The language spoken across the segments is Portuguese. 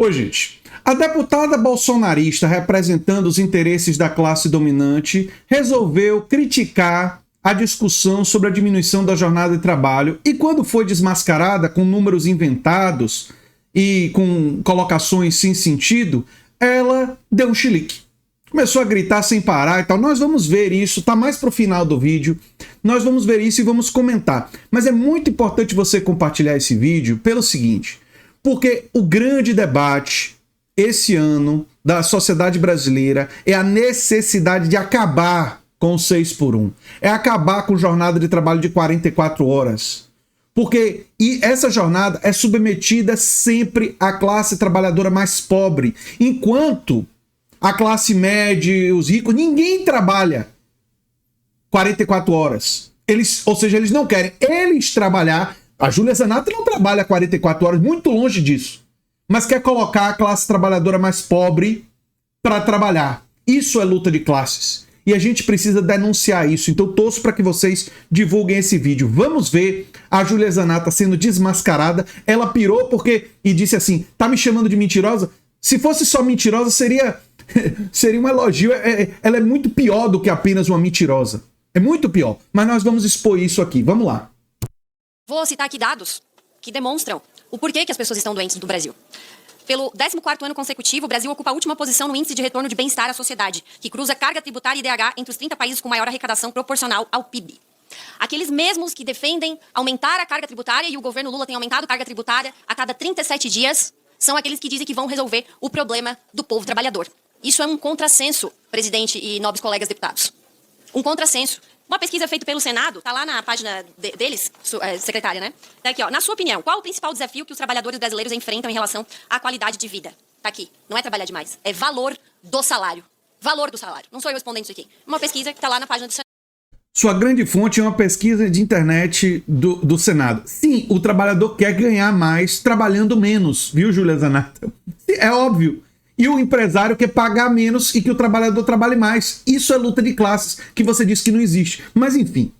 Ô, gente, a deputada bolsonarista representando os interesses da classe dominante resolveu criticar a discussão sobre a diminuição da jornada de trabalho e quando foi desmascarada com números inventados e com colocações sem sentido, ela deu um chilique. Começou a gritar sem parar e tal. Nós vamos ver isso, tá mais pro final do vídeo. Nós vamos ver isso e vamos comentar. Mas é muito importante você compartilhar esse vídeo pelo seguinte, porque o grande debate esse ano da sociedade brasileira é a necessidade de acabar com o 6x1. É acabar com jornada de trabalho de 44 horas. Porque essa jornada é submetida sempre à classe trabalhadora mais pobre. Enquanto a classe média, os ricos, ninguém trabalha 44 horas. Ou seja, eles não querem. Eles trabalhar. A Júlia Zanatta não trabalha 44 horas, muito longe disso. Mas quer colocar a classe trabalhadora mais pobre para trabalhar. Isso é luta de classes. E a gente precisa denunciar isso. Então torço para que vocês divulguem esse vídeo. Vamos ver a Júlia Zanatta sendo desmascarada. Ela pirou e disse assim, tá me chamando de mentirosa? Se fosse só mentirosa, seria um elogio. Ela é muito pior do que apenas uma mentirosa. É muito pior. Mas nós vamos expor isso aqui. Vamos lá. Vou citar aqui dados que demonstram o porquê que as pessoas estão doentes no Brasil. Pelo 14º ano consecutivo, o Brasil ocupa a última posição no Índice de Retorno de Bem-Estar à Sociedade, que cruza carga tributária e IDH entre os 30 países com maior arrecadação proporcional ao PIB. Aqueles mesmos que defendem aumentar a carga tributária, e o governo Lula tem aumentado a carga tributária a cada 37 dias, são aqueles que dizem que vão resolver o problema do povo trabalhador. Isso é um contrassenso, presidente e nobres colegas deputados. Um contrassenso. Uma pesquisa feita pelo Senado, está lá na página deles, secretária, né? Tá aqui, ó. Na sua opinião, qual o principal desafio que os trabalhadores brasileiros enfrentam em relação à qualidade de vida? Tá aqui. Não é trabalhar demais, é valor do salário. Valor do salário. Não sou eu respondendo isso aqui. Uma pesquisa que está lá na página do Senado. Sua grande fonte é uma pesquisa de internet do Senado. Sim, o trabalhador quer ganhar mais trabalhando menos, viu, Júlia Zanatta? É óbvio. E o empresário quer pagar menos e que o trabalhador trabalhe mais. Isso é luta de classes, que você disse que não existe. Mas enfim.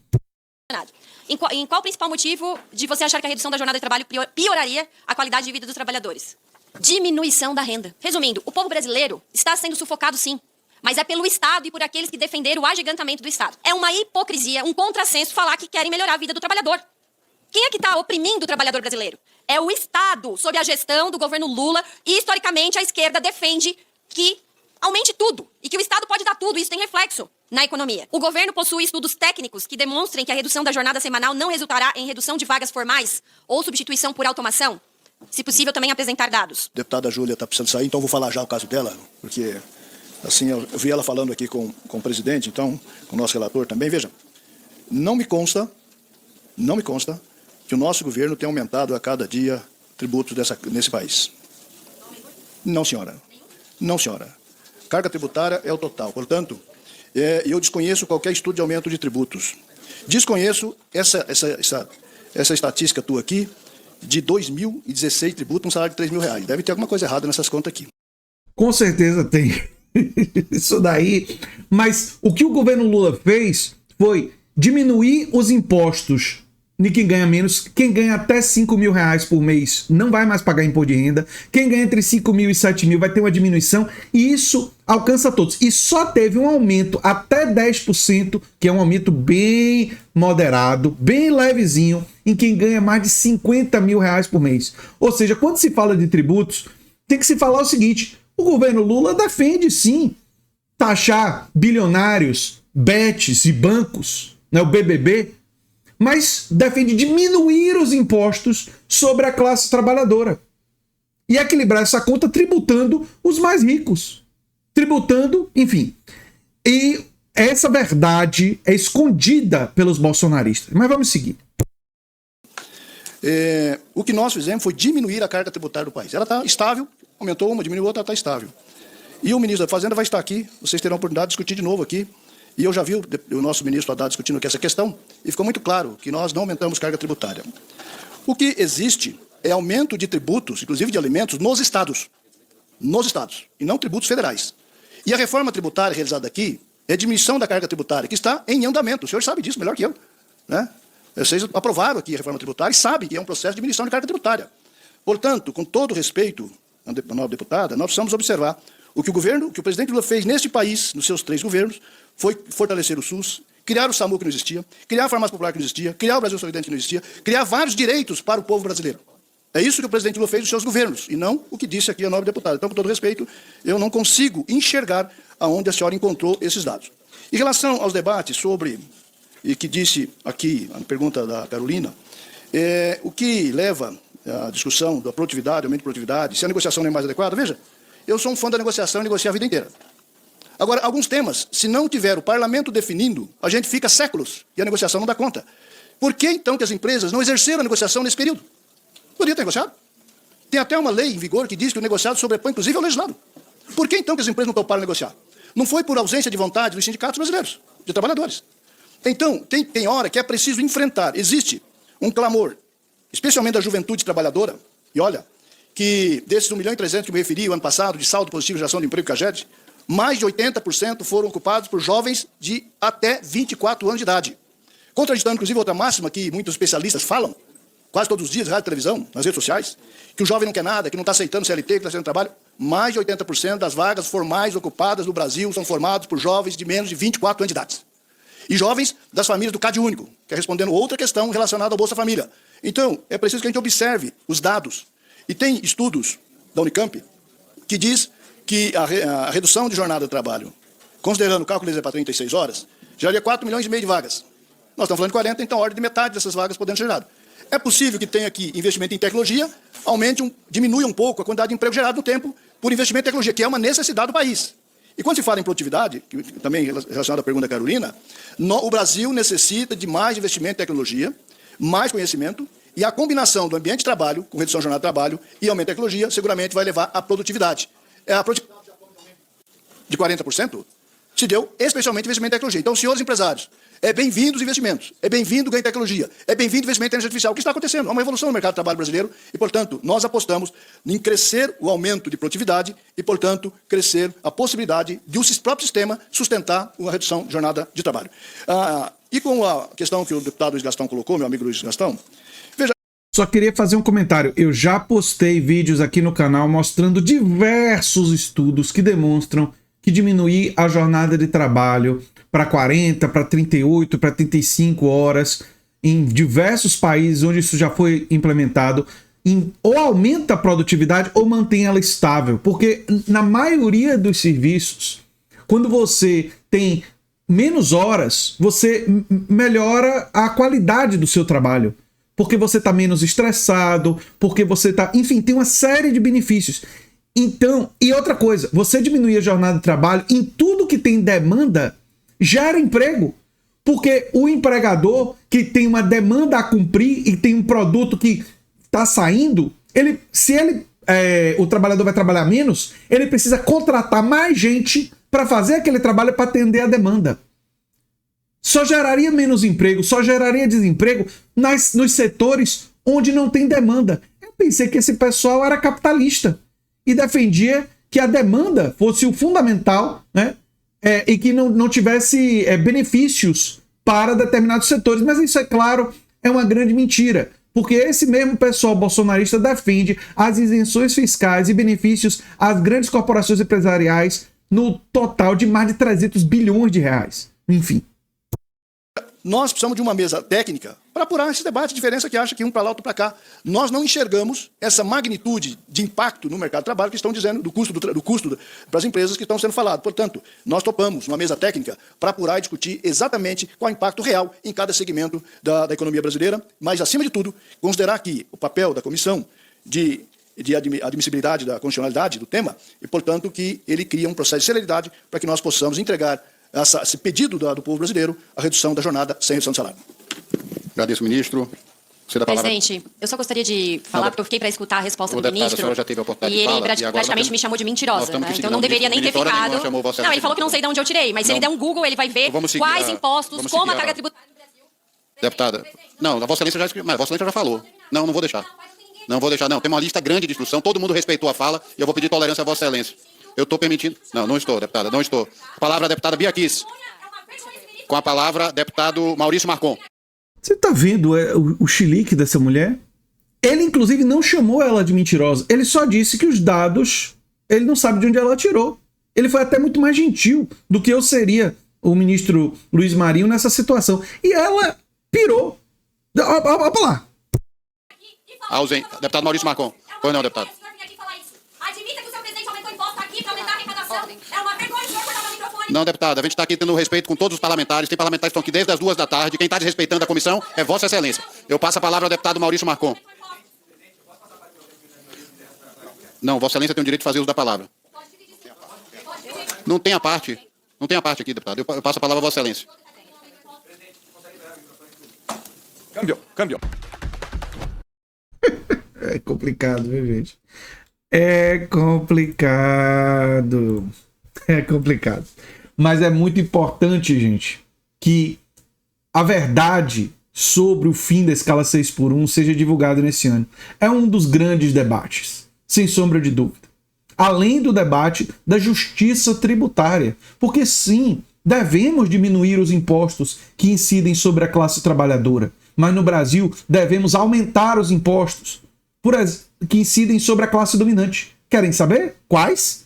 Em qual o principal motivo de você achar que a redução da jornada de trabalho pioraria a qualidade de vida dos trabalhadores? Diminuição da renda. Resumindo, o povo brasileiro está sendo sufocado sim, mas é pelo Estado e por aqueles que defenderam o agigantamento do Estado. É uma hipocrisia, um contrassenso falar que querem melhorar a vida do trabalhador. Quem é que está oprimindo o trabalhador brasileiro? É o Estado, sob a gestão do governo Lula, e historicamente a esquerda defende que aumente tudo, e que o Estado pode dar tudo, isso tem reflexo na economia. O governo possui estudos técnicos que demonstrem que a redução da jornada semanal não resultará em redução de vagas formais ou substituição por automação. Se possível, também apresentar dados. A deputada Júlia está precisando sair, então vou falar já o caso dela, porque assim eu vi ela falando aqui com o presidente, então, com o nosso relator também. Veja, não me consta que o nosso governo tem aumentado a cada dia tributos nesse país. Não, senhora. Não, senhora. Carga tributária é o total. Portanto, eu desconheço qualquer estudo de aumento de tributos. Desconheço essa estatística tua aqui de 2.016 tributos, um salário de R$3.000. Deve ter alguma coisa errada nessas contas aqui. Com certeza tem. Isso daí. Mas o que o governo Lula fez foi diminuir os impostos de quem ganha menos. Quem ganha até R$5.000 por mês não vai mais pagar imposto de renda. Quem ganha entre 5.000 e 7.000 vai ter uma diminuição. E isso alcança todos. E só teve um aumento até 10%, que é um aumento bem moderado, bem levezinho, em quem ganha mais de R$50.000 por mês. Ou seja, quando se fala de tributos, tem que se falar o seguinte: o governo Lula defende sim taxar bilionários, bets e bancos, né, o BBB, mas defende diminuir os impostos sobre a classe trabalhadora e equilibrar essa conta tributando os mais ricos. Tributando, enfim. E essa verdade é escondida pelos bolsonaristas. Mas vamos seguir. O que nós fizemos foi diminuir a carga tributária do país. Ela está estável, aumentou uma, diminuiu outra, está estável. E o ministro da Fazenda vai estar aqui, vocês terão a oportunidade de discutir de novo aqui. E eu já vi o nosso ministro Haddad discutindo aqui essa questão, e ficou muito claro que nós não aumentamos carga tributária. O que existe é aumento de tributos, inclusive de alimentos, nos estados, e não tributos federais. E a reforma tributária realizada aqui é diminuição da carga tributária, que está em andamento. O senhor sabe disso melhor que eu, né? Vocês aprovaram aqui a reforma tributária e sabem que é um processo de diminuição de carga tributária. Portanto, com todo respeito a nova deputada, nós precisamos observar o que o presidente Lula fez neste país, nos seus 3 governos, foi fortalecer o SUS, criar o SAMU que não existia, criar a farmácia popular que não existia, criar o Brasil Solidário que não existia, criar vários direitos para o povo brasileiro. É isso que o presidente Lula fez nos seus governos, e não o que disse aqui a nobre deputada. Então, com todo respeito, eu não consigo enxergar aonde a senhora encontrou esses dados. Em relação aos debates sobre, e que disse aqui, a pergunta da Carolina, o que leva à discussão da produtividade, aumento de produtividade, se a negociação não é mais adequada, veja, eu sou um fã da negociação e negocio a vida inteira. Agora, alguns temas, se não tiver o parlamento definindo, a gente fica séculos e a negociação não dá conta. Por que, então, que as empresas não exerceram a negociação nesse período? Podia ter negociado. Tem até uma lei em vigor que diz que o negociado sobrepõe, inclusive, ao legislado. Por que, então, que as empresas não toparam negociar? Não foi por ausência de vontade dos sindicatos brasileiros, de trabalhadores. Então, tem hora que é preciso enfrentar. Existe um clamor, especialmente da juventude trabalhadora, e olha, que desses 1.300.000 que eu me referi o ano passado, de saldo positivo de geração de emprego CAGED, mais de 80% foram ocupados por jovens de até 24 anos de idade. Contraditando, inclusive, outra máxima que muitos especialistas falam, quase todos os dias, rádio e televisão, nas redes sociais, que o jovem não quer nada, que não está aceitando CLT, que está aceitando trabalho. Mais de 80% das vagas formais ocupadas no Brasil são formadas por jovens de menos de 24 anos de idade. E jovens das famílias do Cade Único, que é respondendo outra questão relacionada ao Bolsa Família. Então, é preciso que a gente observe os dados. E tem estudos da Unicamp que diz que a redução de jornada de trabalho, considerando o cálculo para 36 horas, geraria 4,5 milhões de vagas. Nós estamos falando de 40, então a ordem de metade dessas vagas podendo ser gerada. É possível que tenha aqui investimento em tecnologia, diminua um pouco a quantidade de emprego gerado no tempo por investimento em tecnologia, que é uma necessidade do país. E quando se fala em produtividade, que também relacionado à pergunta da Carolina, o Brasil necessita de mais investimento em tecnologia, mais conhecimento, e a combinação do ambiente de trabalho, com redução da jornada de trabalho e aumento da tecnologia, seguramente vai levar à produtividade. A produtividade de 40% se deu especialmente investimento em tecnologia. Então, senhores empresários, é bem-vindo os investimentos, é bem-vindo o ganho em tecnologia, é bem-vindo o investimento em inteligência artificial. O que está acontecendo? Há uma evolução no mercado de trabalho brasileiro e, portanto, nós apostamos em crescer o aumento de produtividade e, portanto, crescer a possibilidade de o próprio sistema sustentar uma redução de jornada de trabalho. E com a questão que o deputado Luiz Gastão colocou, meu amigo Luiz Gastão, veja... Só queria fazer um comentário. Eu já postei vídeos aqui no canal mostrando diversos estudos que demonstram que diminuir a jornada de trabalho para 40, para 38, para 35 horas em diversos países onde isso já foi implementado, ou aumenta a produtividade ou mantém ela estável. Porque na maioria dos serviços, quando você tem menos horas, você melhora a qualidade do seu trabalho. Porque você está menos estressado, porque você está... Enfim, tem uma série de benefícios. Então, e outra coisa, você diminuir a jornada de trabalho em tudo que tem demanda, gera emprego. Porque o empregador que tem uma demanda a cumprir e tem um produto que está saindo, o trabalhador vai trabalhar menos, ele precisa contratar mais gente para fazer aquele trabalho para atender a demanda. Só geraria menos emprego, só geraria desemprego nos setores onde não tem demanda. Eu pensei que esse pessoal era capitalista e defendia que a demanda fosse o fundamental, né? E que não tivesse benefícios para determinados setores. Mas isso, é claro, é uma grande mentira. Porque esse mesmo pessoal bolsonarista defende as isenções fiscais e benefícios às grandes corporações empresariais no total de mais de 300 bilhões de reais. Enfim. Nós precisamos de uma mesa técnica para apurar esse debate, a diferença que acha que um para lá, outro para cá. Nós não enxergamos essa magnitude de impacto no mercado de trabalho que estão dizendo, do custo para as empresas que estão sendo falado. Portanto, nós topamos uma mesa técnica para apurar e discutir exatamente qual é o impacto real em cada segmento da economia brasileira, mas, acima de tudo, considerar aqui o papel da comissão de admissibilidade da constitucionalidade do tema e, portanto, que ele cria um processo de celeridade para que nós possamos entregar esse pedido do povo brasileiro, a redução da jornada sem redução de salário. Agradeço, ministro. Presidente, eu só gostaria de falar, porque eu fiquei para escutar a resposta do ministro, já teve a oportunidade e de ele fala, praticamente me chamou de mentirosa, né? Então não deveria nem ter ficado... Não, ele falou que não sei de onde eu tirei, mas se ele der um Google, ele vai ver quais impostos, como a carga tributária do Brasil... Deputada, não, a Vossa Excelência já falou. Não vou deixar. Não vou deixar, não. Tem uma lista grande de instrução, todo mundo respeitou a fala, e eu vou pedir tolerância a Vossa Excelência. Eu estou permitindo... Não estou, deputada, não estou. A palavra, a deputada Bia Kiss. Com a palavra, deputado Maurício Marcon. Você tá vendo o chilique dessa mulher? Ele, inclusive, não chamou ela de mentirosa. Ele só disse que os dados, ele não sabe de onde ela tirou. Ele foi até muito mais gentil do que eu seria, o ministro Luiz Marinho, nessa situação. E ela pirou. Olha lá. Ausente. Deputado Maurício Marcon. Pois não, deputado. Admita que o seu presidente aumentou imposto aqui para aumentar a arrecadação. É uma vergonha o senhor cortar o microfone. Não, deputado, a gente está aqui tendo respeito com todos os parlamentares. Tem parlamentares que estão aqui desde as 2 da tarde. Quem está desrespeitando a comissão é Vossa Excelência. Eu passo a palavra ao deputado Maurício Marcon. Não, Vossa Excelência tem o direito de fazer uso da palavra. Não tem a parte. Não tem a parte aqui, deputado. Eu passo a palavra a Vossa Excelência. Câmbio. É complicado, viu, gente? É complicado. É complicado. Mas é muito importante, gente, que a verdade sobre o fim da escala 6x1 seja divulgada nesse ano. É um dos grandes debates, sem sombra de dúvida. Além do debate da justiça tributária. Porque sim, devemos diminuir os impostos que incidem sobre a classe trabalhadora. Mas no Brasil, devemos aumentar os impostos que incidem sobre a classe dominante. Querem saber? Quais?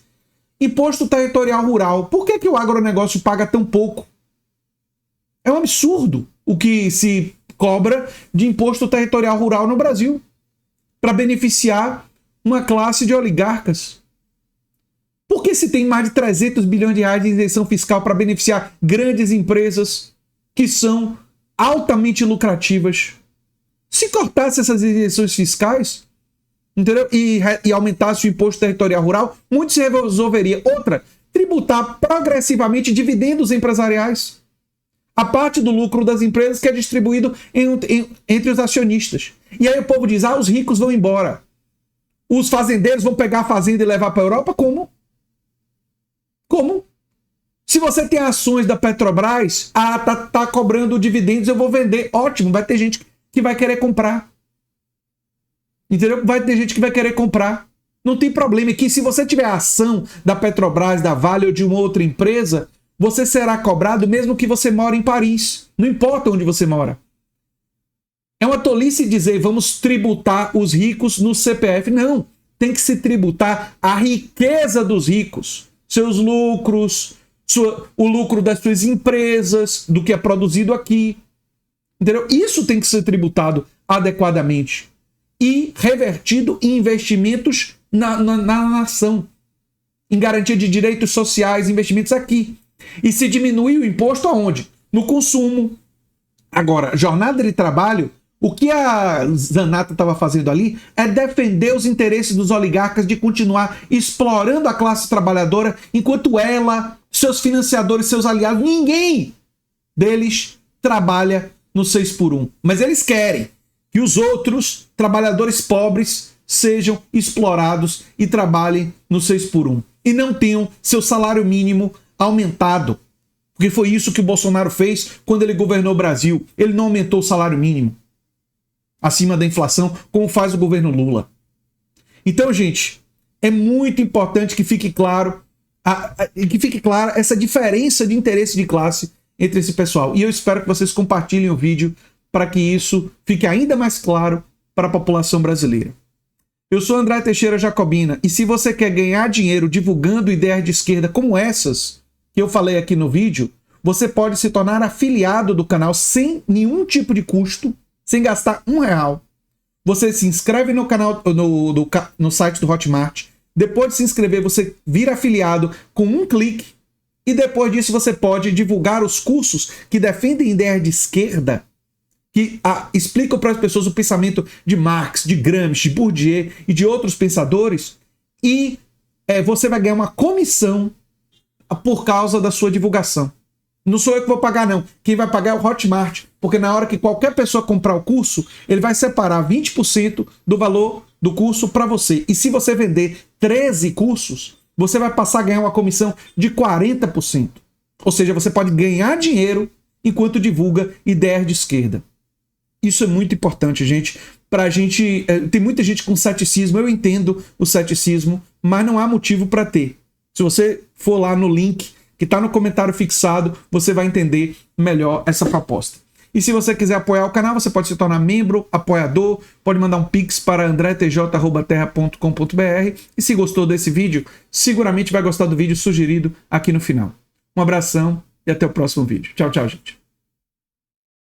Imposto territorial rural. Por que o agronegócio paga tão pouco? É um absurdo o que se cobra de imposto territorial rural no Brasil para beneficiar uma classe de oligarcas. Por que se tem mais de 300 bilhões de reais de isenção fiscal para beneficiar grandes empresas que são altamente lucrativas? Se cortasse essas isenções fiscais, entendeu? E aumentasse o imposto territorial rural, muito se resolveria. Outra, tributar progressivamente dividendos empresariais. A parte do lucro das empresas que é distribuído entre os acionistas. E aí o povo diz, os ricos vão embora. Os fazendeiros vão pegar a fazenda e levar para a Europa? Como? Como? Se você tem ações da Petrobras, tá cobrando dividendos, eu vou vender. Ótimo, vai ter gente que vai querer comprar. Entendeu? Vai ter gente que vai querer comprar. Não tem problema. É que se você tiver ação da Petrobras, da Vale ou de uma outra empresa, você será cobrado mesmo que você mora em Paris. Não importa onde você mora. É uma tolice dizer vamos tributar os ricos no CPF. Não. Tem que se tributar a riqueza dos ricos. Seus lucros, o lucro das suas empresas, do que é produzido aqui. Entendeu? Isso tem que ser tributado adequadamente. E revertido em investimentos na nação. Em garantia de direitos sociais, investimentos aqui. E se diminuir o imposto aonde? No consumo. Agora, jornada de trabalho, o que a Zanata estava fazendo ali é defender os interesses dos oligarcas de continuar explorando a classe trabalhadora, enquanto ela, seus financiadores, seus aliados, ninguém deles trabalha no 6x1. Mas eles querem que os outros trabalhadores pobres sejam explorados e trabalhem no 6x1. E não tenham seu salário mínimo aumentado. Porque foi isso que o Bolsonaro fez quando ele governou o Brasil. Ele não aumentou o salário mínimo acima da inflação, como faz o governo Lula. Então, gente, é muito importante que fique claro clara essa diferença de interesse de classe entre esse pessoal. E eu espero que vocês compartilhem o vídeo para que isso fique ainda mais claro para a população brasileira. Eu sou André Teixeira Jacobina e se você quer ganhar dinheiro divulgando ideias de esquerda como essas que eu falei aqui no vídeo, você pode se tornar afiliado do canal sem nenhum tipo de custo, sem gastar R$1. Você se inscreve no canal, no site do Hotmart. Depois de se inscrever, você vira afiliado com um clique. E depois disso você pode divulgar os cursos que defendem ideias de esquerda, que explicam para as pessoas o pensamento de Marx, de Gramsci, de Bourdieu e de outros pensadores. E você vai ganhar uma comissão por causa da sua divulgação. Não sou eu que vou pagar, não. Quem vai pagar é o Hotmart. Porque na hora que qualquer pessoa comprar o curso, ele vai separar 20% do valor do curso para você. E se você vender 13 cursos, você vai passar a ganhar uma comissão de 40%. Ou seja, você pode ganhar dinheiro enquanto divulga ideias de esquerda. Isso é muito importante, gente. Pra gente, tem muita gente com ceticismo. Eu entendo o ceticismo, mas não há motivo para ter. Se você for lá no link que está no comentário fixado, você vai entender melhor essa proposta. E se você quiser apoiar o canal, você pode se tornar membro, apoiador, pode mandar um pix para andretj@terra.com.br. E se gostou desse vídeo, seguramente vai gostar do vídeo sugerido aqui no final. Um abração e até o próximo vídeo. Tchau, tchau, gente.